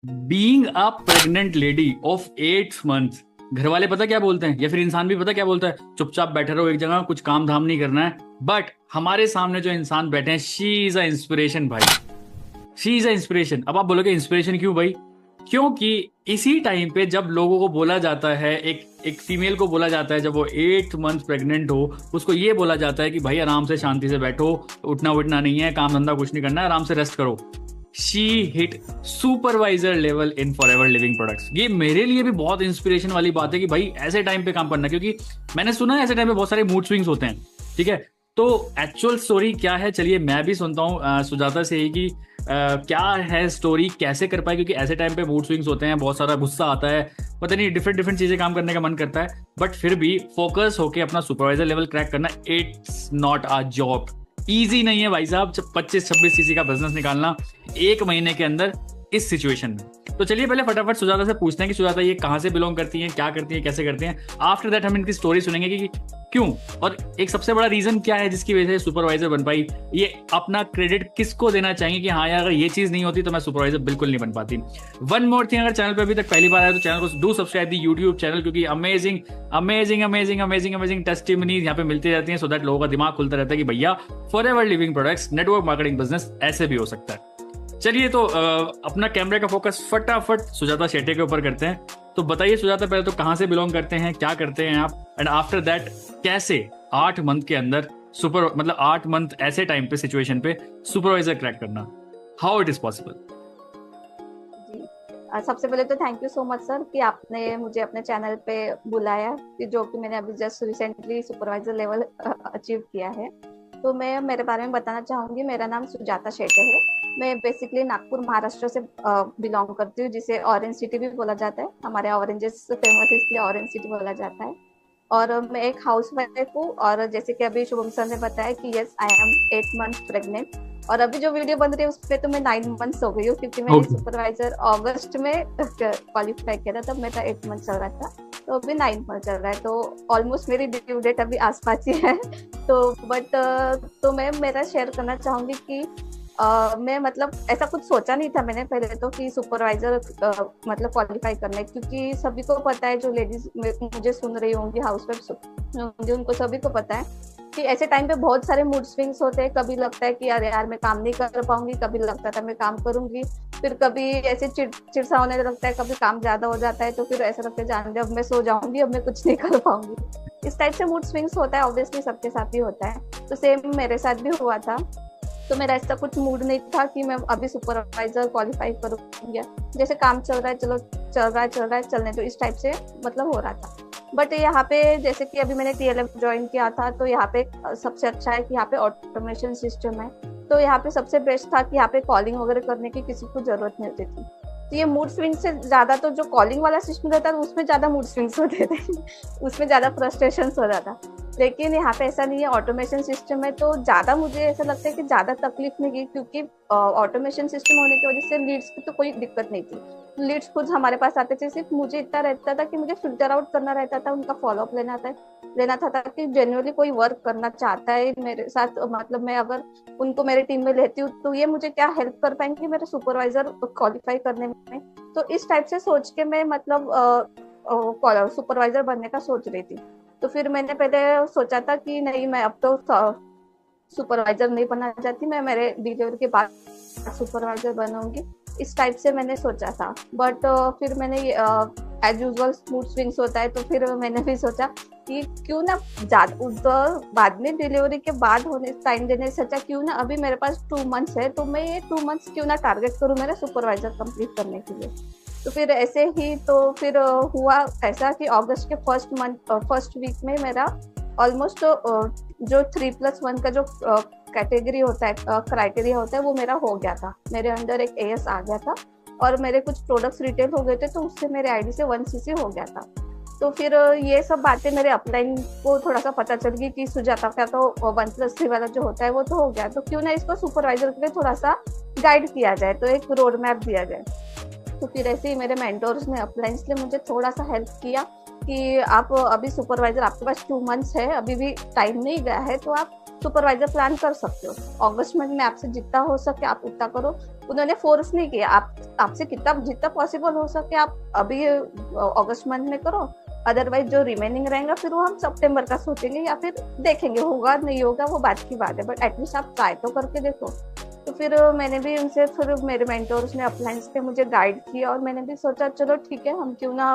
Being a pregnant lady of 8 months, घर वाले पता क्या बोलते हैं, या फिर इंसान भी पता क्या बोलता है, चुपचाप बैठे रहो एक जगह, कुछ काम धाम नहीं करना है। बट हमारे सामने जो इंसान बैठे हैं, शी इज अ इंस्पिरेशन भाई। She is a inspiration. अब आप बोलोगे इंस्पिरेशन क्यों भाई? क्योंकि इसी टाइम पे जब लोगों को बोला जाता है, एक एक फीमेल को बोला जाता है, जब वो 8 months प्रेग्नेंट हो, उसको ये बोला जाता है कि भाई आराम से शांति से बैठो, उठना उठना नहीं है, काम धंधा कुछ नहीं करना है, आराम से रेस्ट करो। She hit supervisor level in for ever living products. ये मेरे लिए भी बहुत इंस्पिरेशन वाली बात है कि भाई ऐसे टाइम पे काम करना, क्योंकि मैंने सुना है ऐसे टाइम पे बहुत सारे मूड स्विंग्स होते हैं। ठीक है, तो एक्चुअल स्टोरी क्या है, चलिए मैं भी सुनता हूँ सुजाता से ही कि क्या है स्टोरी, कैसे कर पाए, क्योंकि ऐसे टाइम पे मूड स्विंग्स होते हैं, बहुत सारा गुस्सा आता है, पता नहीं डिफरेंट डिफरेंट चीजें काम करने का मन करता है, बट फिर भी फोकस होके अपना सुपरवाइजर लेवल क्रैक करना, it's not a job. Easy नहीं है भाई साहब, 25-26 सीसी का बिजनेस निकालना 1 महीने के अंदर इस सिचुएशन में। तो चलिए पहले फटाफट सुजाता से पूछते हैं कि सुजाता ये कहाँ से बिलोंग करती हैं, क्या करती हैं, कैसे करते हैं। आफ्टर दैट हम इनकी स्टोरी सुनेंगे कि क्यों, और एक सबसे बड़ा रीजन क्या है जिसकी वजह से सुपरवाइजर बन पाई। ये अपना क्रेडिट किसको देना चाहेंगे कि हाँ यार अगर ये चीज नहीं होती तो मैं सुपरवाइजर बिल्कुल नहीं बन पाती। वन मोर थिंग, अगर चैनल पे अभी तक पहली बार आया तो चैनल को do subscribe the YouTube channel, क्योंकि amazing amazing amazing amazing amazing testimonies यहाँ पे मिलती रहती हैं, सो दैट लोगों का दिमाग खुलता रहता है कि भैया for ever living products network marketing business ऐसे भी हो सकता है। चलिए तो अपना कैमरे का फोकस फटाफट सुजाता शेट्टी के ऊपर करते हैं। तो बताइए सुजाता, पहले तो कहाँ से बिलोंग करते हैं, क्या करते हैं आप, एंड आफ्टर दैट कैसे 8 मंथ के अंदर सुपर, मतलब 8 मंथ ऐसे टाइम पे सिचुएशन पे सुपरवाइजर क्रैक करना, हाउ इट इज पॉसिबल। जी। सबसे पहले तो thank you so much sir कि आपने मुझे अपने चैनल पे बुलाया, कि जो कि मैंने अभी just recently supervisor level achieve किया है। तो मैं मेरे बारे में बताना चाहूँगी। मेरा नाम सुजाता शेटे है। मैं बेसिकली नागपुर महाराष्ट्र से बिलोंग करती हूँ, जिसे ऑरेंज सिटी भी बोला जाता है। हमारे ऑरेंजेस फेमस इसलिए ऑरेंज सिटी बोला जाता है। और मैं एक हाउस वाइफ हूँ, और जैसे कि अभी शुभम सर ने बताया कि yes I am 8 month pregnant. और अभी जो वीडियो बन रही है उसपे तो मैं 9 मंथ्स हो गई हूँ, क्योंकि मैंने ओके। सुपरवाइजर अगस्त में क्वालिफाई किया था, तब मेरा 8 मंथ चल रहा था। तो अभी 9 मंथ चल रहा है, तो ऑलमोस्ट मेरी ड्यू डेट अभी आसपास ही है। तो बट तो मैं मेरा शेयर करना चाहूंगी कि मैं मतलब ऐसा कुछ सोचा नहीं था मैंने पहले तो कि सुपरवाइजर मतलब क्वालिफाई करना है, क्योंकि सभी को पता है, जो लेडीज मुझे सुन रही होंगी, हाउस वाइफ होंगी, उनको सभी को पता है कि ऐसे टाइम पे बहुत सारे मूड स्विंग्स होते हैं। कभी लगता है कि अरे यार मैं काम नहीं कर पाऊंगी, कभी लगता था मैं काम करूंगी, फिर कभी ऐसे चिड़सा होने लगता है, कभी काम ज्यादा हो जाता है तो फिर ऐसा लगता है जान दे अब मैं सो जाऊंगी, अब मैं कुछ नहीं कर पाऊंगी। इस टाइप से मूड स्विंग्स होता है, ऑब्वियसली सबके साथ ही होता है। तो सेम मेरे साथ भी हुआ था। तो मेरा ऐसा कुछ मूड नहीं था कि मैं अभी सुपरवाइजर क्वालिफाई करूंगी, जैसे काम चल रहा है चलो चल रहा है चलने दो, इस टाइप से मतलब हो रहा था। बट यहाँ पे जैसे कि अभी मैंने TLF ज्वाइन किया था, तो यहाँ पे सबसे अच्छा है कि यहाँ पे ऑटोमेशन सिस्टम है। तो यहाँ पे सबसे बेस्ट था कि यहाँ पे कॉलिंग वगैरह करने की किसी को जरूरत नहीं होती थी। तो ये मूड स्विंग से ज्यादा तो जो कॉलिंग वाला सिस्टम रहता था उसमें ज्यादा मूड स्विंग्स होते थे उसमें ज्यादा फ्रस्ट्रेशन हो रहा था। लेकिन यहाँ पे ऐसा नहीं है, ऑटोमेशन सिस्टम है, तो ज्यादा मुझे ऐसा लगता है कि ज्यादा तकलीफ नहीं की, क्योंकि ऑटोमेशन सिस्टम होने की वजह से लीड्स की तो कोई दिक्कत नहीं थी। लीड्स खुद हमारे पास आते थे, सिर्फ मुझे इतना रहता था कि मुझे फिल्टर आउट करना रहता था, उनका फॉलोअप लेना था ताकि जेन्युइनली कोई वर्क करना चाहता है मेरे साथ, मतलब मैं अगर उनको मेरे टीम में लेती हूँ तो ये मुझे क्या हेल्प कर पाएंगे मेरे सुपरवाइजर क्वालिफाई करने में। तो इस टाइप से सोच के मैं मतलब सुपरवाइजर बनने का सोच रही थी। तो फिर मैंने पहले सोचा था कि नहीं, मैं अब तो सुपरवाइजर नहीं बनना चाहती, मैं मेरे डिलीवरी के बाद सुपरवाइजर बनूंगी, इस टाइप से मैंने सोचा था। बट फिर मैंने एज यूजुअल स्मूथ स्विंग्स होता है, तो फिर मैंने भी सोचा कि क्यों ना बाद में डिलीवरी के बाद होने टाइम देने से अच्छा क्यों ना अभी मेरे पास 2 मंथ्स है, तो मैं ये 2 मंथ्स क्यों ना टारगेट करूँ मेरा सुपरवाइजर कंप्लीट करने के लिए। तो फिर ऐसे ही तो फिर हुआ ऐसा कि अगस्त के फर्स्ट वीक में मेरा ऑलमोस्ट जो 3+1 का जो कैटेगरी होता है, क्राइटेरिया होता है, वो मेरा हो गया था। मेरे अंडर एक AS आ गया था और मेरे कुछ प्रोडक्ट्स रिटेल हो गए थे, तो उससे मेरे आईडी से 1 CC हो गया था। तो फिर ये सब बातें मेरे अपलाइन को थोड़ा सा पता चल गई कि सुजाता का तो 1+3 वाला जो होता है वो तो हो गया, तो क्यों ना इसको सुपरवाइजर के लिए थोड़ा सा गाइड किया जाए, तो एक रोड मैप दिया जाए। तो फिर ऐसे ही मेरे मेंटोर्स ने अपलाइंस ने मुझे थोड़ा सा हेल्प किया कि आप अभी सुपरवाइजर, आपके पास 2 मंथ्स है, अभी भी टाइम नहीं गया है, तो आप सुपरवाइजर प्लान कर सकते हो। अगस्त में आपसे जितना हो सके आप उतना करो, उन्होंने फोर्स नहीं किया, आप आपसे कितना जितना पॉसिबल हो सके आप अभी अगस्त मंथ में करो, अदरवाइज जो रिमेनिंग रहेगा फिर वो हम सितंबर का सोचेंगे या फिर देखेंगे, होगा नहीं होगा वो बात की बात है, बट एटलीस्ट आप ट्राई तो करके देखो। तो फिर मैंने भी उनसे, फिर मेरे मेंटोर्स ने अपलाइंस पे मुझे गाइड किया और मैंने भी सोचा चलो ठीक है, हम क्यों ना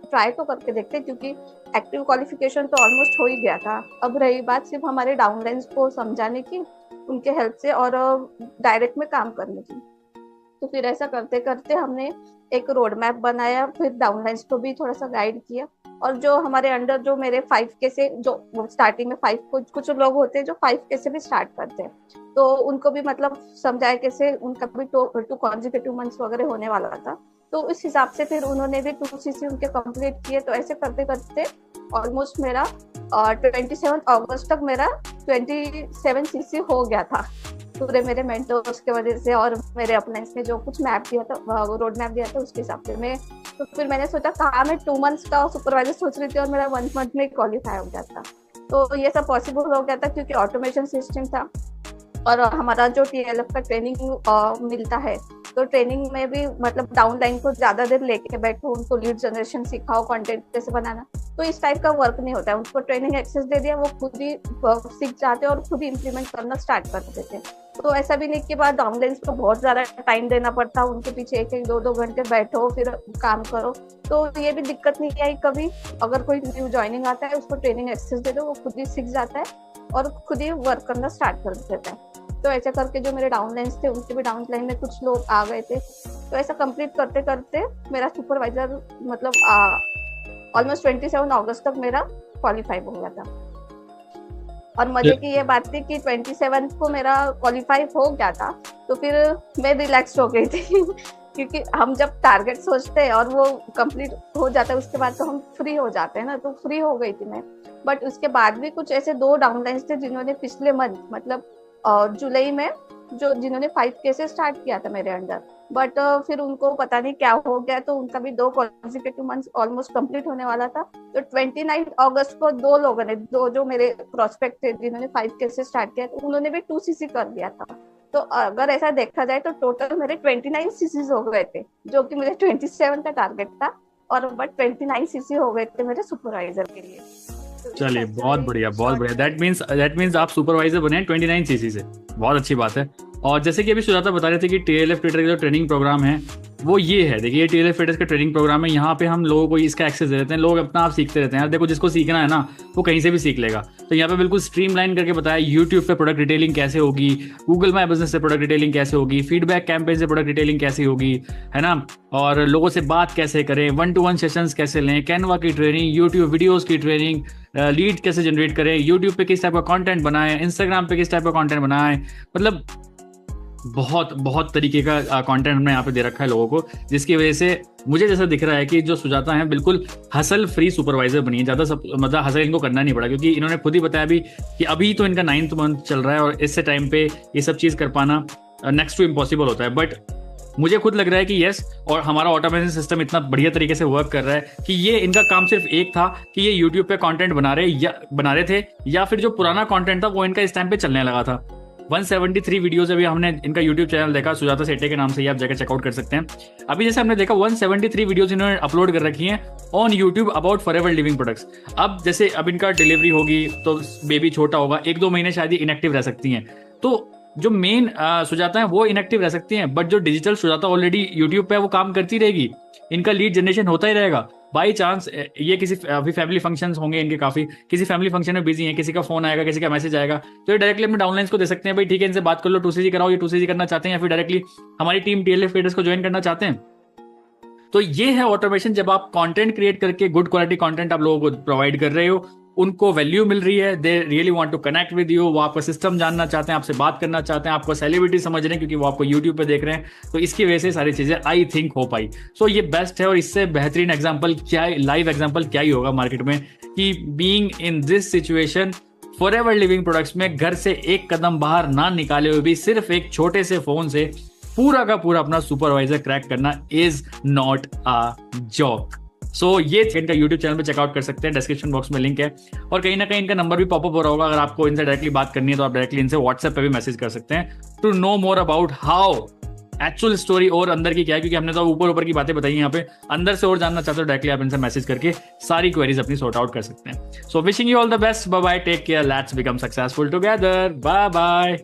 ट्राई तो करके देखते, क्योंकि एक्टिव क्वालिफिकेशन तो ऑलमोस्ट हो ही गया था। अब रही बात सिर्फ हमारे डाउनलाइंस को समझाने की, उनके हेल्प से, और डायरेक्ट में काम करने की। तो फिर ऐसा करते करते हमने एक रोड मैप बनाया, फिर डाउनलाइंस को भी थोड़ा सा गाइड किया, और जो हमारे अंडर जो मेरे 5K से, जो स्टार्टिंग में 5, कुछ लोग होते हैं जो 5K से भी स्टार्ट करते हैं, तो उनको भी मतलब समझाया कैसे, उनका भी 2 कॉन्जिक्यूटिव मंथ्स वगैरह होने वाला था, तो उस हिसाब से फिर उन्होंने भी 2CC उनके कंप्लीट किए। तो ऐसे करते करते ऑलमोस्ट मेरा 27 अगस्त तक मेरा 27CC हो गया था, पूरे मेरे मेंटर्स के वजह से और मेरे अपलाइंस ने जो कुछ मैप दिया था, रोड मैप दिया था, उसके हिसाब से मैं, तो फिर मैंने सोचा कहाँ मैं 2 मंथ्स का सुपरवाइजर सोच रही थी और मेरा 1 मंथ में क्वालिफाई हो गया था। तो ये सब पॉसिबल हो गया था क्योंकि ऑटोमेशन सिस्टम था, और हमारा जो TLF का ट्रेनिंग मिलता है, तो ट्रेनिंग में भी मतलब डाउनलाइन को ज्यादा देर लेके बैठो, उनको लीड जनरेशन सिखाओ, कंटेंट कैसे बनाना, तो इस टाइप का वर्क नहीं होता है। उनको ट्रेनिंग एक्सेस दे दिया, वो खुद ही सीख जाते और खुद ही इम्प्लीमेंट करना स्टार्ट कर देते। तो ऐसा भी नहीं कि बाद डाउनलाइंस को बहुत ज्यादा टाइम देना पड़ता, उनके पीछे 1-1, 2-2 घंटे बैठो फिर काम करो। तो ये भी दिक्कत नहीं आई कभी, अगर कोई न्यू ज्वाइनिंग आता है उसको ट्रेनिंग एक्सेस दे दो, वो खुद ही सीख जाता है और खुद ही वर्क करना स्टार्ट कर देता है। तो ऐसा करके जो मेरे डाउनलाइंस थे उनके भी डाउनलाइन में कुछ लोग आ गए थे, तो ऐसा कंप्लीट करते करते मेरा सुपरवाइजर मतलब ऑलमोस्ट 27 अगस्त तक मेरा क्वालिफाई हो गया था। और मजे की ये बात थी कि 27 को मेरा क्वालिफाई हो गया था, तो फिर मैं रिलैक्स हो गई थी क्योंकि हम जब टारगेट सोचते हैं और वो कंप्लीट हो जाता है उसके बाद तो हम फ्री हो जाते हैं ना, तो फ्री हो गई थी मैं। बट उसके बाद भी कुछ ऐसे 2 डाउनलाइंस थे जिन्होंने पिछले मंथ मतलब जुलाई में, जिन्होंने 5K से स्टार्ट किया था मेरे अंडर, बट फिर उनको पता नहीं क्या हो गया, तो उनका भी 2 कॉन्जिक्यूटिव मंथ्स ऑलमोस्ट कंप्लीट होने वाला था। तो 29 अगस्त को 2 लोगों ने, 2 जो मेरे प्रोस्पेक्ट थे जिन्होंने 5K से स्टार्ट किया, तो उन्होंने भी 2CC कर दिया था। तो अगर ऐसा देखा जाए तो टोटल मेरे 29 CCs हो गए थे, जो कि मेरे 27 का टारगेट था, और बट 29 CC हो गए थे मेरे सुपरवाइजर के लिए। चलिए बहुत बढ़िया, बहुत बढ़िया। दैट मीन्स आप सुपरवाइजर बने हैं 29CC से, बहुत अच्छी बात है। और जैसे कि अभी सुजाता बता रहे थे कि TLF ट्रेडर का जो ट्रेनिंग प्रोग्राम है वो ये है, देखिए ये TLF ट्रेडर्स का ट्रेनिंग प्रोग्राम है, यहाँ पे हम लोगों को इसका एक्सेस दे देते हैं, लोग अपना आप सीखते रहते हैं। यार देखो, जिसको सीखना है ना वो कहीं से भी सीख लेगा। तो यहाँ पे बिल्कुल स्ट्रीमलाइन करके बताया यूट्यूब पे प्रोडक्ट डिटेलिंग कैसे होगी, गूगल माई बिजनेस से प्रोडक्ट डिटेलिंग कैसे होगी, फीडबैक कैंपेन से प्रोडक्ट डिटेलिंग कैसे होगी, है ना, और लोगों से बात कैसे करें, 1-to-1 सेशंस कैसे लें, कैनवा की ट्रेनिंग, यूट्यूब वीडियोस की ट्रेनिंग, लीड कैसे जनरेट करें, यूट्यूब पे किस टाइप का कंटेंट बनाएं, इंस्टाग्राम पे किस टाइप का कंटेंट बनाएं, मतलब बहुत बहुत तरीके का कंटेंट हमने यहाँ पे दे रखा है लोगों को, जिसकी वजह से मुझे जैसा दिख रहा है कि जो सुजाता है बिल्कुल हसल फ्री सुपरवाइजर बनी है। ज़्यादा सब मतलब हसल इनको करना नहीं पड़ा, क्योंकि इन्होंने खुद ही बताया भी कि अभी तो इनका 9th मंथ चल रहा है और इससे टाइम पे ये सब चीज़ कर पाना नेक्स्ट टू इम्पॉसिबल होता है। बट मुझे खुद लग रहा है कि यस, और हमारा ऑटोमेशन सिस्टम इतना बढ़िया तरीके से वर्क कर रहा है कि ये इनका काम सिर्फ एक था कि ये यूट्यूब पे कंटेंट बना रहे थे, या फिर जो पुराना कंटेंट था वो इनका इस टाइम पे चलने लगा था। 173 वीडियोस अभी हमने इनका यूट्यूब चैनल देखा, सुजाता सेठे के नाम से, आप जाकर चेकआउट कर सकते हैं। अभी जैसे हमने देखा 173 वीडियोस इन्होंने अपलोड कर रखी हैं on YouTube about forever living products. अब जैसे अब इनका डिलीवरी होगी तो बेबी छोटा होगा, 1-2 महीने शायद ही इनएक्टिव रह सकती हैं, तो जो मेन सुजाता है वो इनएक्टिव रह सकती हैं, बट जो डिजिटल सुजाता ऑलरेडी यूट्यूब पे वो काम करती रहेगी, इनका लीड जनरेशन होता ही रहेगा। बाई चांस ये किसी अभी फैमिली फंक्शंस होंगे इनके, काफी किसी फैमिली फंक्शन में बिजी हैं, किसी का फोन आएगा, किसी का मैसेज आएगा, तो ये डायरेक्टली अपने डाउनलाइंस को दे सकते हैं, भाई ठीक है इनसे बात कर लो, 2CC कराओ, ये 2CC करना चाहते हैं या फिर डायरेक्टली हमारी टीम TLF ट्रेडर्स को ज्वाइन करना चाहते हैं। तो ये है ऑटोमेशन, जब आप कंटेंट क्रिएट करके गुड क्वालिटी कंटेंट आप लोगों को प्रोवाइड कर रहे हो, उनको वैल्यू मिल रही है, they really want to connect with you, वो आपका सिस्टम जानना चाहते हैं, आपसे बात करना चाहते हैं, आपको सेलिब्रिटी समझ रहे हैं क्योंकि वो आपको यूट्यूब पे देख रहे हैं, तो इसकी वजह से सारी चीजें आई थिंक हो पाई। सो ये बेस्ट है, और इससे बेहतरीन एग्जाम्पल क्या, लाइव एग्जाम्पल क्या ही होगा मार्केट में कि being in this situation forever living products में घर से एक कदम बाहर ना निकाले हुए भी सिर्फ एक छोटे से फोन से पूरा का पूरा अपना सुपरवाइजर क्रैक करना इज नॉट अ जॉक। सो ये इनका यूट्यूब चैनल पे चेकआउट कर सकते हैं, डिस्क्रिप्शन बॉक्स में लिंक है, और कहीं ना कहीं इनका नंबर भी पॉपअप हो रहा होगा। अगर आपको इनसे डायरेक्टली बात करनी है तो आप डायरेक्टली इनसे व्हाट्सएप पे भी मैसेज कर सकते हैं to know more about how actual story और अंदर की क्या है, क्योंकि हमने तो ऊपर ऊपर की बातें बताई यहाँ पे, अंदर से और जानना चाहते हो डायरेक्टली आप इनसे मैसेज करके सारी क्वेरीज अपनी सॉर्ट आउट कर सकते हैं। So wishing you all the best, bye bye, take care, let's become successful together, bye bye.